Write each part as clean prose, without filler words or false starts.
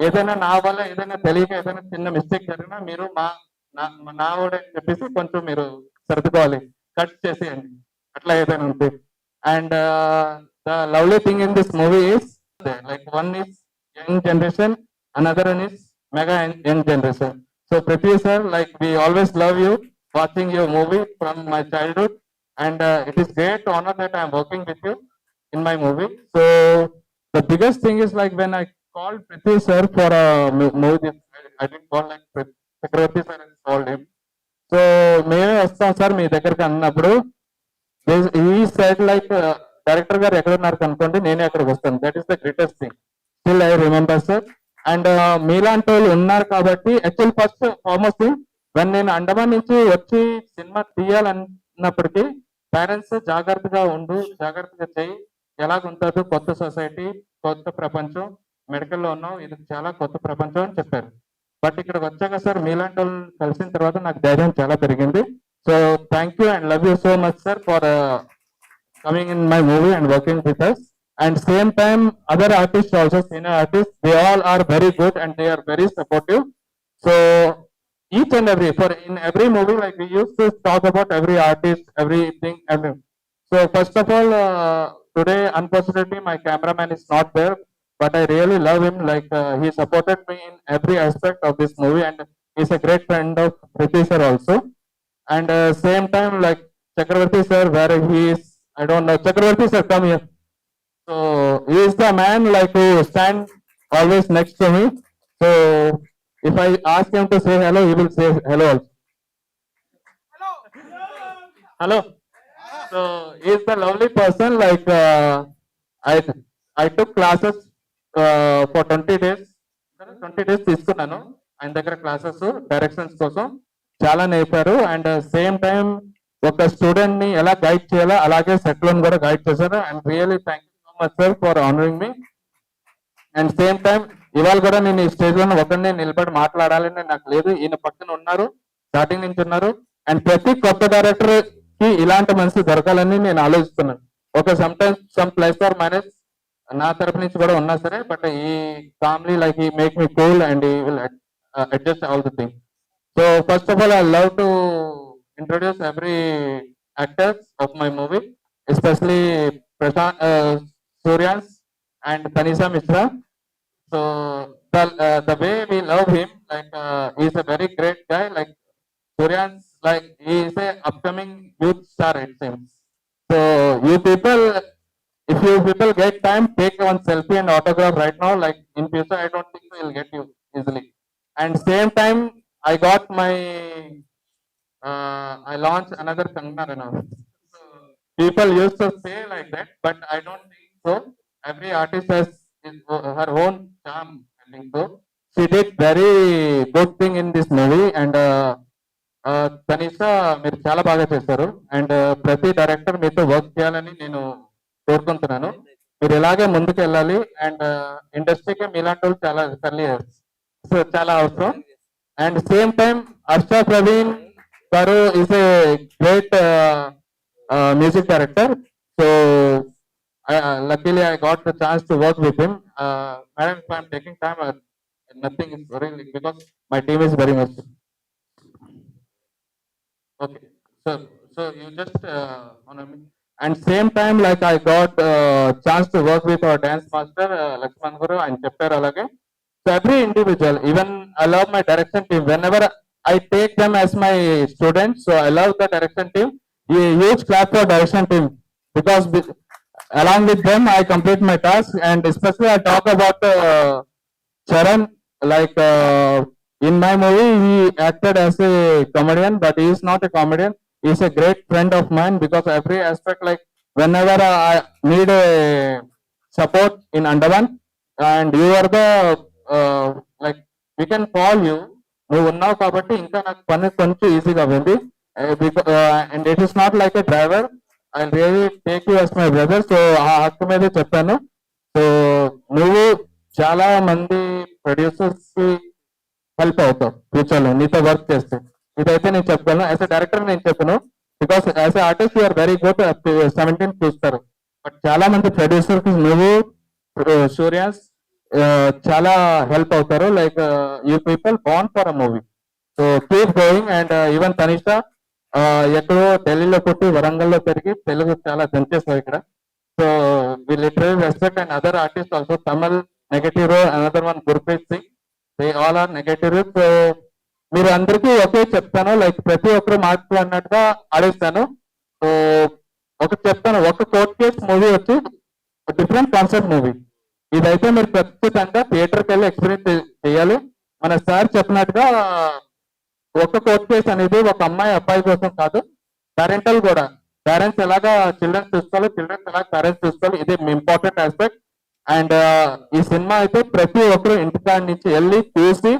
ఏదైనా నా వల్ల ఏదైనా తెలియక ఏదైనా చిన్న మిస్టేక్ జరిగినా మీరు నా వాడని చెప్పేసి కొంచెం మీరు సర్దుకోవాలి, కట్ చేసేయండి అట్లా ఏదైనా ఉంటే. And the lovely thing in this movie is like one is young generation, another one is mega young generation. So Prithvi sir, like we always love you, watching your movie from my childhood, and it is great honor that I am working with you in my movie. So the biggest thing is like when I called Prithvi sir for a movie, I didn't call like Chakravarti sir and called him. So మేమే వస్తాం sir మీ దగ్గరికి అన్నప్పుడు ఈ side like director గారు ఎక్కడ ఉన్నారు కనుకోండి, నేనే అక్కడికి వస్తాను. That is the greatest thing still I remember sir. And మీలాంటి వాళ్ళు ఉన్నారు కాబట్టి actual first foremost thing when నేను అండమాన్ నుంచి వచ్చి సినిమా తీయాలన్నప్పటికీ పేరెంట్స్ జాగ్రత్తగా ఉండు, జాగ్రత్తగా చేయి, ఎలాగుంటుందో కొత్త సొసైటీ, కొత్త ప్రపంచం, మెడికల్లో ఉన్నాం, ఇది చాలా కొత్త ప్రపంచం అని చెప్పారు. బట్ ఇక్కడికి వచ్చాక సార్ మీలాంటి వాళ్ళు కలిసిన తర్వాత నాకు ధైర్యం చాలా పెరిగింది. So thank you and love you so much sir for coming in my movie and working with us. And same time, other artists also, senior artists, they all are very good and they are very supportive. So each and every, for in every movie, like we used to talk about every artist, everything, everything. So first of all, today, unfortunately, my cameraman is not there, but I really love him. Like he supported me in every aspect of this movie, and he's a great friend of Prithvi sir also. And same time, like Chakravarti sir, where he is, I don't know. Chakravarti sir, come here. So he is the man like who stand always next to me. So if I ask him to say hello, he will say hello also. Hello. So he is the lovely person. Like I took classes for 20 days. 20 days తీసుకున్నాను ఆయన దగ్గర classes directions కోసం చాలా నేర్పారు. And same time ఒక student ని ఎలా guide చేయాలో అలాగే సెట్ లో కూడా గైడ్ చేశారు. And really thank sir for honouring me. And same time ఇవాళ కూడా నేను ఈ స్టేజ్ లో ఒకరిని నిలబడి మాట్లాడాలని నాకు లేదు, ఈయన పక్కన ఉన్నారు, స్టార్టింగ్ నుంచి ఉన్నారు. అండ్ ప్రతి కొత్త డైరెక్టర్ కి ఇలాంటి మనిషి దొరకాలని నేను ఆలోచిస్తున్నాను. ఒక some times some plus or minus నా తరపు నుంచి కూడా ఉన్నా సరే, బట్ ఈ కామ్లీ లైక్ ఈ మేక్ మీ కూల్ అండ్ ఈ will adjust all the thing. So first of all I love to introduce every actors of my movie, especially Prashant Suryans and Tanisha Mishra. So the way we love him, like he is a very great guy. Like Suryans, like he is a upcoming youth star it seems. So you people, if you people get time, take one selfie and autograph right now. Like in future, I don't think so he'll get you easily. And same time, I got my, I launched another Kangana Ranaut. People used to say like that, but I don't think so. Every artist has her own charm, I think so. She did very good thing in this movie, and Tanisha మీరు చాలా బాగా చేశారు. And ప్రతి director మీతో work చేయాలని నేను కోరుకుంటున్నాను. మీరు ఇలాగే ముందుకు వెళ్ళాలి. అండ్ ఇండస్ట్రీకి మీలాంటి వాళ్ళు చాలా సో చాలా అవసరం. And same time Harsha Praveen గారు is a great music director. So luckily I got the chance to work with him. Madam, if I'm taking time, nothing is really because my team is very much okay. So you just honor me. And same time, like I got chance to work with our dance master Lakshman Guru and chapter alage. So every individual, even I love my direction team. Whenever I take them as my students, so I love the direction team. A huge clap for direction team because along with them I complete my task. And especially I talk about Charan. Like in my movie he acted as a comedian, but he is not a comedian. He is a great friend of mine because every aspect, like whenever I need a support in Andaman, and you are the like we can call you, నువ్వు ఉన్నావు కాబట్టి ఇంకా నాకు పని కొంచెం ఈజీగా ఉంది. And it is not like a driver. I'll really take you as my brother. So ఆ హక్కు మీద చెప్పాను. సో నువ్వు చాలా మంది ప్రొడ్యూసర్స్ కి హెల్ప్ అవుతావు ఫ్యూచర్ లో నీతో వర్క్ చేస్తే. ఇదైతే నేను చెప్పగలను. యాజ్ ఎ డైరెక్టర్ నేను చెప్పను, because as a artist you are very good. 17 చూస్తారు, బట్ చాలా మంది ప్రొడ్యూసర్ కి నువ్వు, సూర్యాస్ చాలా హెల్ప్ అవుతారు. Like you people bond for a movie. So keep going. And even Tanisha ఎక్కడో ఢిల్లీలో పుట్టి వరంగల్లో పెరిగి తెలుగు చాలా దంచేస్తావు ఇక్కడ. So we literally respect and other artist also. Tamil negative, another one Gurpreet Singh, they all are negative. So మీరు అందరికీ ఒకే చెప్తాను, లైక్ ప్రతి ఒక్కరు మార్కులు అన్నట్టుగా ఆడేస్తాను. సో ఒకటి చెప్తాను, ఒక కోర్ట్ కేస్ మూవీ వచ్చి డిఫరెంట్ కాన్సెప్ట్ మూవీ. ఇదైతే మీరు ఖచ్చితంగా థియేటర్కి వెళ్ళి ఎక్స్పీరియన్స్ చేయాలి. మన సార్ చెప్పినట్టుగా ఒక కోర్ట్ కేసు అనేది ఒక అమ్మాయి అబ్బాయి కోసం కాదు, పేరెంటల్ కూడా. పేరెంట్స్ ఎలాగా చిల్డ్రన్స్ చూసుకోవాలి, చిల్డ్రన్స్ ఎలాగ పేరెంట్స్ చూసుకోవాలి, ఇది ఇంపార్టెంట్ ఆస్పెక్ట్. అండ్ ఈ సినిమా అయితే ప్రతి ఒక్కరు ఇంటికాడి నుంచి వెళ్ళి చూసి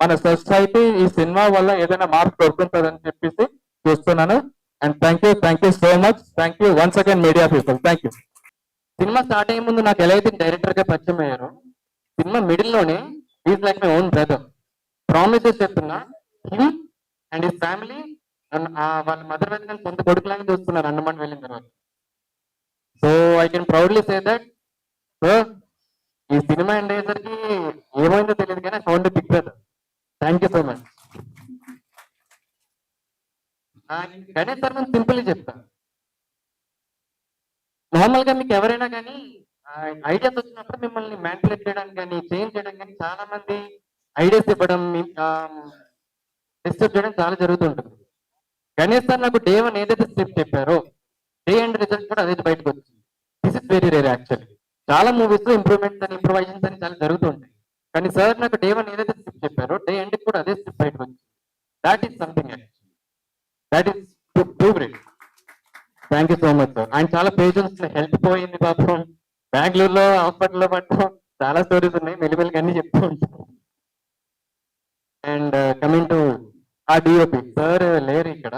మన సొసైటీ ఈ సినిమా వల్ల ఏదైనా మార్పు దొరుకుతుందని చెప్పేసి చూస్తున్నాను. And thank you so much. Thank you once again media people. Thank you. Cinema start అయ్యే ముందు నాకు ఎలా అయితే డైరెక్టర్ గా పరిచయం అయ్యారు, సినిమా మిడిల్ లోనే is like my own brother. Promises చెప్తున్నా, హిమ్ అండ్ హిస్ ఫ్యామిలీ వాళ్ళ మదర్ వైపు నేను సొంత కొడుకులాగా చూస్తున్నారు అన్నమాట వెళ్ళిన తర్వాత. So I can proudly say that so ఈ సినిమా ఎండ్ అయ్యేసరికి ఏమైందో తెలియదు కానీ found big brother. Thank you so much. Ganesh sir నేను సింపుల్ చెప్తాను, నార్మల్ గా మీకు ఎవరైనా కానీ ఐడియాస్ వచ్చినప్పుడు మిమ్మల్ని మ్యానిపులేట్ చేయడానికి కానీ చేంజ్ చేయడం కానీ చాలా మంది ఐడియాస్ ఇవ్వడం డిస్టర్బ్ చేయడం చాలా జరుగుతుంటుంది. గణేష్ సార్ నాకు డే 1 ఏదైతే స్క్రిప్ట్ చెప్పారో డే అండ్ రిజల్ట్ కూడా అదే బయటకు వచ్చింది. This is very rare actually. చాలా మూవీస్ లో ఇంప్రూవ్మెంట్స్ అని ఇంప్రూవైజేషన్స్ అని చాలా జరుగుతుంటాయి, కానీ సార్ నాకు డే 1 ఏదైతే స్క్రిప్ట్ చెప్పారో డే ఎండ్ కూడా అదే స్క్రిప్ట్ బయటకు వచ్చింది. That is something actually, that is two great. Thank you so much sir. ఆయన చాలా పేషెన్స్, హెల్త్ పోయింది పాపం, బెంగళూరులో హాస్పిటల్లో పట్టడం, చాలా స్టోరీస్ ఉన్నాయి, మెల్లిమెల్లిగా అన్ని చెప్తూ ఉంటాం. అండ్ కమింగ్ టు ఆ డిఓపి సార్ లేరు ఇక్కడ,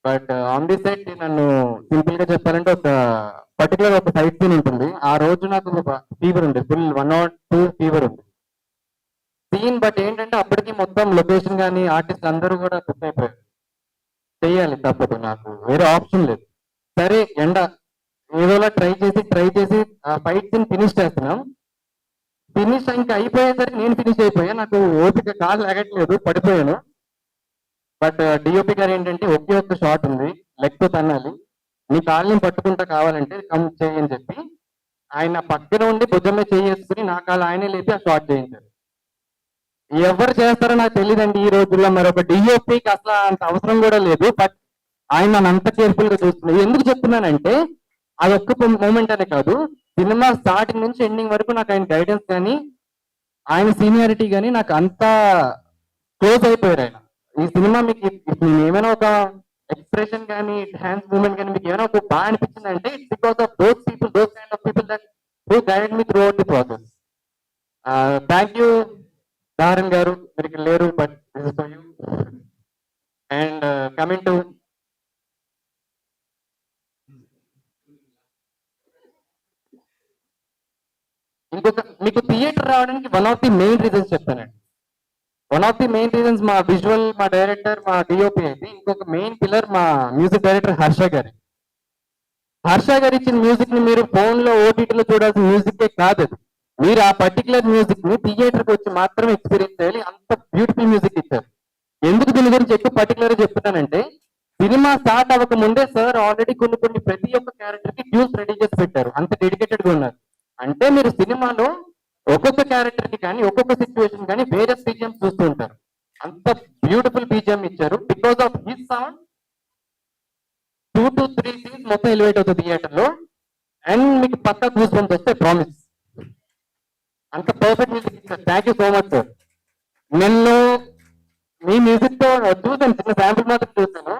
బట్ ఆన్ ది సైడ్ నన్ను సింపుల్ గా చెప్పాలంటే ఒక పర్టికులర్ ఒక సైట్ సీన్ ఉంటుంది. ఆ రోజు నాకు ఫీవర్ ఉంది, ఫుల్ 102 ఫీవర్ ఉంది సీన్. బట్ ఏంటంటే అప్పటికి మొత్తం లొకేషన్ కానీ ఆర్టిస్ట్ అందరూ కూడా బుక్ అయిపోయారు. చెయ్యాలి తప్పదు, నాకు వేరే ఆప్షన్ లేదు. సరే ఎండ ఏదోలా ట్రై చేసి ఆ ఫైట్ సీన్ ఫినిష్ చేస్తున్నాం. ఫినిష్ ఇంకా అయిపోయేసరికి నేను ఫినిష్ అయిపోయా, నాకు ఓపిక కాలు లాగట్లేదు, పడిపోయాను. బట్ డిఓపి గారు ఏంటంటే ఒకే ఒక్క షాట్ ఉంది, లెగ్ తో తన్నాలి, నీ కాళ్ళని పట్టుకుంటా కావాలంటే కమ్ చేయని చెప్పి ఆయన పక్కన ఉండి భుజం మీద చేసుకుని నా కాళ్ళు ఆయనే లేపి ఆ షాట్ చేయించారు. ఎవరు చేస్తారో నాకు తెలియదండి ఈ రోజుల్లో, మరొక డిఓపికి అసలు అంత అవసరం కూడా లేదు. బట్ ఆయన నన్ను అంత కేర్ఫుల్ గా చూస్తున్నారు. ఎందుకు చెప్తున్నానంటే అది ఒక్క మూమెంట్ అనే కాదు, సినిమా స్టార్టింగ్ నుంచి ఎండింగ్ వరకు నాకు ఆయన గైడెన్స్ కానీ ఆయన సీనియారిటీ కానీ నాకు అంతా క్లోజ్ అయిపోయారు ఆయన. ఈ సినిమా మీకు ఏమైనా ఒక ఎక్స్ప్రెషన్ కానీ డాన్స్ మూమెంట్ కానీ మీకు ఏమైనా ఒక బాగా అనిపించింది అంటే it's because of those people, those kind of people that who guided me throughout the process. Thank you Dharan garu, మీరు ఇక్కడ లేరు but this is for you. And coming to ఇంకొక మీకు థియేటర్ రావడానికి one of the main reasons చెప్తానండి. One of the main reasons మా visual, మా director, మా డిఓపి అయితే, ఇంకొక మెయిన్ పిల్లర్ మా మ్యూజిక్ డైరెక్టర్ హర్ష గారి. హర్ష గారు ఇచ్చిన మ్యూజిక్ ని మీరు ఫోన్ లో ఓటీటీలో చూడాల్సిన మ్యూజిక్ కాదు అది. మీరు ఆ పర్టికులర్ మ్యూజిక్ ని థియేటర్ కి వచ్చి మాత్రమే ఎక్స్పీరియన్స్ చేయాలి, అంత బ్యూటిఫుల్ మ్యూజిక్ ఇచ్చారు. ఎందుకు దీని గురించి ఎక్కువ పర్టికులర్ గా చెప్తున్నానంటే, సినిమా స్టార్ట్ అవ్వక ముందే సార్ ఆల్రెడీ కొన్ని ప్రతి ఒక్క క్యారెక్టర్ కి ట్యూన్స్ రెడీ చేసి పెట్టారు, అంత డెడికేటెడ్ గా ఉన్నారు. అంటే మీరు సినిమాలో ఒక్కొక్క క్యారెక్టర్ కి కానీ ఒక్కొక్క సిచ్యువేషన్ కానీ వేరే బీజిఎం చూస్తూ ఉంటారు. అంత బ్యూటిఫుల్ బీజిఎం ఇచ్చారు. Because of his sound 2 to 3 scenes మొత్తం ఎలివేట్ అవుతుంది థియేటర్ లో. అండ్ మీకు పక్కా గూస్ బంప్స్ వస్తే ప్రామిస్. అంత పర్ఫెక్ట్ మ్యూజిక్ ఇచ్చారు. Thank you so much sir. నిన్ను మీ మ్యూజిక్ తో చూసాను, చిన్న శాంపుల్ మాత్రం చూసాను,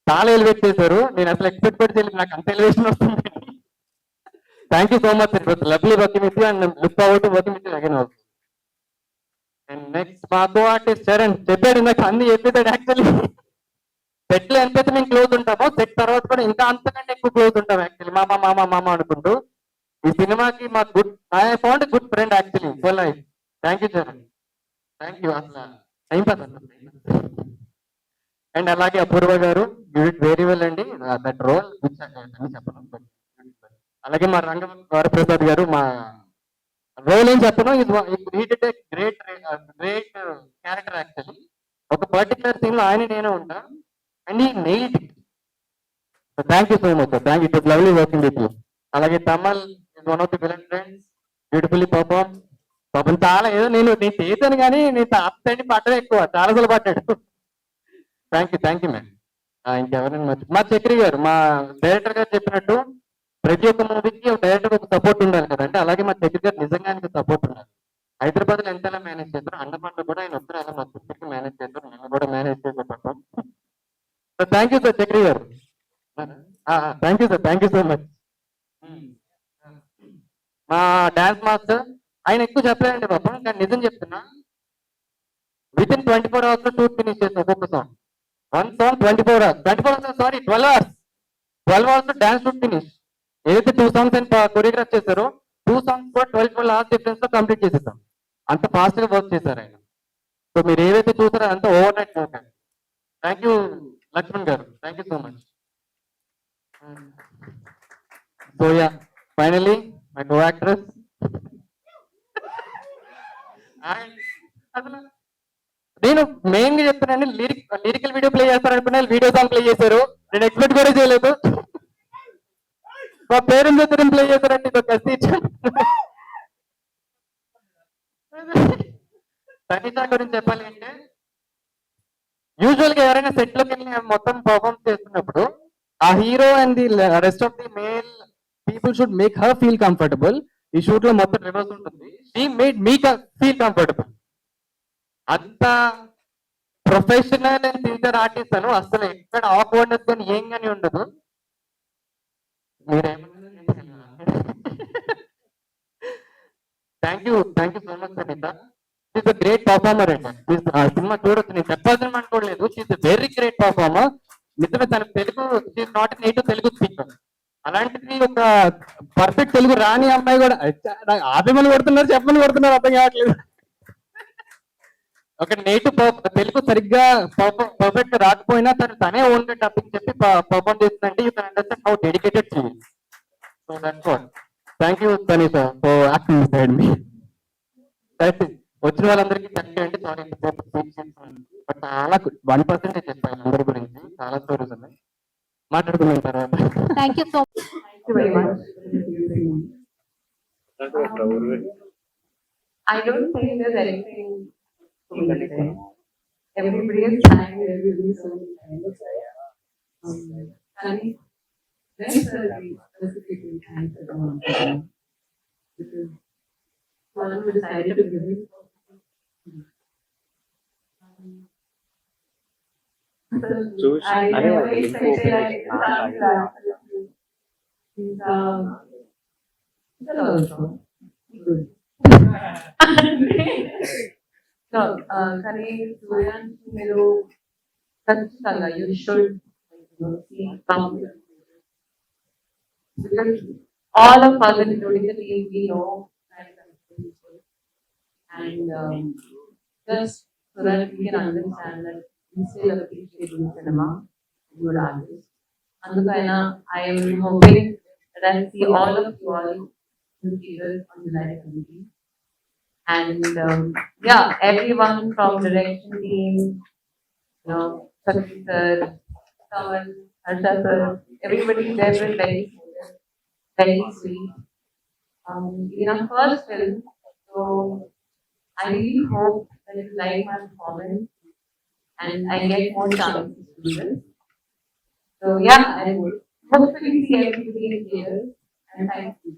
చాలా ఎలివేట్ చేశారు. నేను అసలు ఎక్స్పెక్ట్ కూడా చేయలేదు నాకు అంత ఎలివేషన్ వస్తుంది. Thank you so much sir. It was lovely working with you and look forward to working with you again also. And next మా కో ఆర్టిస్ట్ చరణ్ చెప్పాడు, నాకు అన్ని చెప్పేసాడు. యాక్చువల్లీ సెట్ లో ఎంతైతే మేము క్లోజ్ ఉంటామో సెట్ తర్వాత కూడా ఇంకా అంతకంటే ఎక్కువ క్లోజ్ ఉంటాం యాక్చువల్లీ, మామ మామ మామ అనుకుంటూ. ఈ సినిమాకి మా good, I found good friend actually for life. Thank you Charan, thank you. అసలు టైం పాస్ అండ్ అలాగే అపూర్వ గారు, యూ డిడ్ వెరీ వెల్ అండి దట్ రోల్ చెప్పను. అలాగే మా రంగ వరప్రసాద్ గారు, మా రోల్ ఏం చెప్పను, he did a great character actually. ఒక పర్టికులర్ సీన్ లో ఆయన నేనే ఉంటా and he nailed it. Thank you so much sir, thank you, it was lovely working with you. అలాగే Tamal is one of the villain friends, beautifully perform. పాపం చాలా ఏదో నేను చేశాను కానీ నేను అప్పటి పట్టడం ఎక్కువ, చాలా సార్లు పట్టాడు. Thank you ma'am. ఇంకెవరైనా మా చక్రి గారు, మా డైరెక్టర్ గారు చెప్పినట్టు ప్రతి ఒక్క మూవీకి ఒక డైరెక్టర్ ఒక సపోర్ట్ ఉండాలి కదంటే, అలాగే మా చక్రి గారు నిజంగానే సపోర్ట్ ఉండాలి. హైదరాబాద్ లో ఎంతలా మేనేజ్ చేస్తారు, అండమాన్ కూడా ఆయన వస్తారు, అలా మొత్తం మేనేజ్ చేస్తారు, నన్ను కూడా మేనేజ్ చేస్తారు. థ్యాంక్ యూ సార్ చక్రి గారు. Thank you sir, thank you so much. మా డాన్స్ మాస్టర్, ఆయన ఎక్కువ చెప్పలేదండి పాపం, కానీ నిజం చెప్తున్నా, విత్ ఇన్ 24 hours లో షూట్ ఫినిష్ చేస్తాం ఒక్కొక్క song. One song 24 hours, 24 hours sorry 12 hours, 12 hours లో డాన్స్ షూట్ ఫినిష్. ఏదైతే 2 songs అని కొరియోగ్రాఫ్ చేశారో 2 songs కూడా 12 hours డిఫరెన్స్ లో కంప్లీట్ చేసేసాం. అంత ఫాస్ట్ గా వర్క్ చేశారు ఆయన. సో మీరు ఏవైతే చూసారో అంతా overnight work. Thank you Lakshman గారు, thank you so much. So ya, finally my co actress. అసలు నేను మెయిన్ గా చెప్తున్నాను, లిరికల్ వీడియో ప్లే చేస్తారనుకున్నా, వీడియో సాంగ్ ప్లే చేశారు. నేను ఎక్స్పెక్ట్ కూడా చేయలేదు. మా పేరెంట్స్ దగ్గర ప్లే చేశారంటే ఇది ఒక తనిషా గురించి చెప్పాలి అంటే, యూజువల్ గా ఎవరైనా సెట్ లోకి వెళ్ళి మొత్తం పర్ఫార్మ్ చేస్తున్నప్పుడు ఆ hero and the rest of the male people should make her feel comfortable. ఈ షూట్ లో మొత్తం రివర్స్ ఉంటుంది. She made me feel comfortable. అంత ప్రొఫెషనల్ అండ్ సిన్సియర్ ఆర్టిస్ట్ అను, అసలు ఎక్కడ ఆక్వర్డ్నెస్ కానీ ఏం కానీ ఉండదు. Thank you so much Sanitha. She's a great performer అండి. సినిమా చూడొచ్చు, నేను చెప్పాల్సిన అనుకోలేదు. She's a very great performer. నిజమే, తన Telugu, she's not native Telugu speaker. అలాంటిది ఒక పర్ఫెక్ట్ తెలుగు రాని అమ్మాయి కూడా, ఆదిమని కొడుతున్నారు, చెప్పమని కొడుతున్నారు, అర్థం కావట్లేదు. ఒక నేటివ్ తెలుగు సరిగ్గా పర్ఫెక్ట్ రాకపోయినా తనే ఓన్ గా డబ్బింగ్ చెప్పి పర్ఫార్మ్ చేస్తుందంటే you can understand how dedicated she is. So that's what. Thank you Tanisha for acting side మీ. వచ్చిన వాళ్ళందరికీ థ్యాంక్ యూ అండి. సారీ బట్ చాలా 1% చెప్పాను అందరి గురించి, చాలా స్టోరీస్ ఉన్నాయి, మాట్లాడుకున్న తర్వాత. Thank you so much. Thank you very much. I don't think there's anything to say. Everybody is trying, everybody is so kind. And very specifically thanks everyone because one who decided to give me. I never expected that. Also good. So, కానీ సూర్యానికి మీరు ఖచ్చితంగా you should see some because all of us including the team we know and just so that we can understand that we still appreciate good cinema, good artists. Andukayana I am hoping that I see all of you all in theaters on July 17th. And yeah, everyone from direction team, you know, Sakshi sir, Kamal, Harsha sir, everybody there was very supportive, very sweet. In our first film, so I really hope that you like my performance and I get more chances to do this. So yeah, I will hopefully see everybody in theaters and thank you.